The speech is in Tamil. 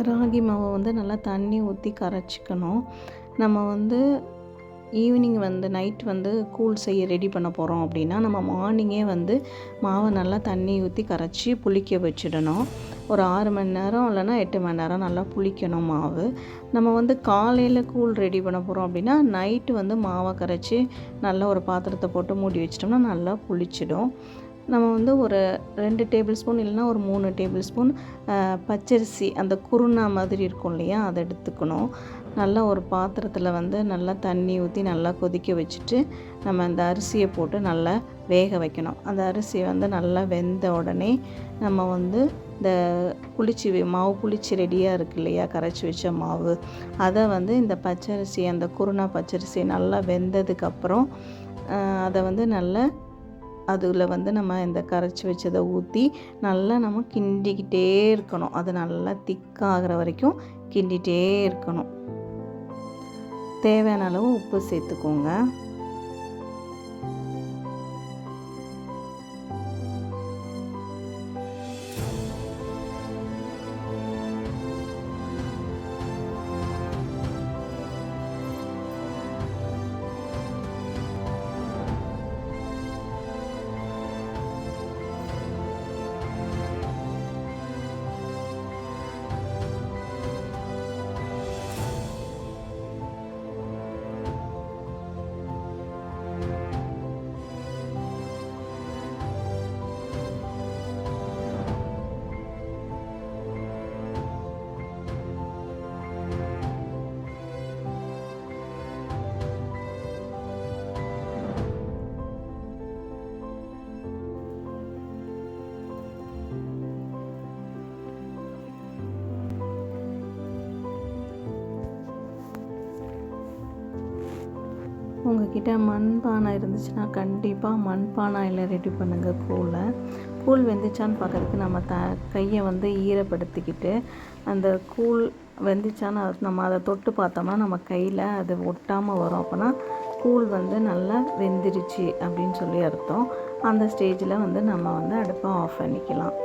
ராகி மாவை வந்து நல்லா தண்ணி ஊற்றி கரைச்சிக்கணும். நம்ம வந்து ஈவினிங் வந்து நைட் வந்து கூழ் செய்ய ரெடி பண்ண போகிறோம் அப்படின்னா, நம்ம மார்னிங்கே வந்து மாவை நல்லா தண்ணி ஊற்றி கரைச்சி புளிக்க வச்சிடணும். ஒரு 6 மணி நேரம் இல்லைன்னா 8 மணி நேரம் நல்லா புளிக்கணும் மாவு. நம்ம வந்து காலையில் கூழ் ரெடி பண்ண போகிறோம் அப்படின்னா, நைட்டு வந்து மாவை கரைச்சி நல்லா ஒரு பாத்திரத்தை போட்டு மூடி வச்சிட்டோம்னா நல்லா புளிச்சிடும். நம்ம வந்து ஒரு 2 டேபிள் ஸ்பூன் இல்லைன்னா ஒரு 3 டேபிள் ஸ்பூன் பச்சரிசி அந்த குருணா மாதிரி இருக்கும் இல்லையா, அதை எடுத்துக்கணும். நல்லா ஒரு பாத்திரத்தில் வந்து நல்லா தண்ணி ஊற்றி நல்லா கொதிக்க வச்சுட்டு நம்ம அந்த அரிசியை போட்டு நல்லா வேக வைக்கணும். அந்த அரிசி வந்து நல்லா வெந்த உடனே நம்ம வந்து இந்த மாவு புளிச்சு ரெடியாக இருக்குது இல்லையா, கரைச்சி வச்ச மாவு, அதை வந்து இந்த பச்சரிசி அந்த குருணா பச்சரிசி நல்லா வெந்ததுக்கப்புறம் அதை வந்து நல்லா அதில் வந்து நம்ம இந்த கரைச்சி வச்சதை ஊற்றி நல்லா நம்ம கிண்டிக்கிட்டே இருக்கணும். அது நல்லா திக்காகிற வரைக்கும் கிண்டிகிட்டே இருக்கணும். தேவையான அளவு உப்பு சேர்த்துக்கோங்க. உங்கள்கிட்ட மண்பானை இருந்துச்சுன்னா கண்டிப்பாக மண்பானையில் ரெடி பண்ணுங்கள் கூழை. கூழ் வெந்துச்சான்னு பார்க்குறதுக்கு நம்ம கையை வந்து ஈரப்படுத்திக்கிட்டு அந்த கூழ் வெந்துச்சான்னு நம்ம அதை தொட்டு பார்த்தோம்னா நம்ம கையில் அது ஒட்டாமல் வரும். அப்போனா கூழ் வந்து நல்லா வெந்துருச்சு அப்படின்னு சொல்லி அர்த்தம். அந்த ஸ்டேஜில் வந்து நம்ம வந்து அடுப்பை ஆஃப் பண்ணிக்கலாம்.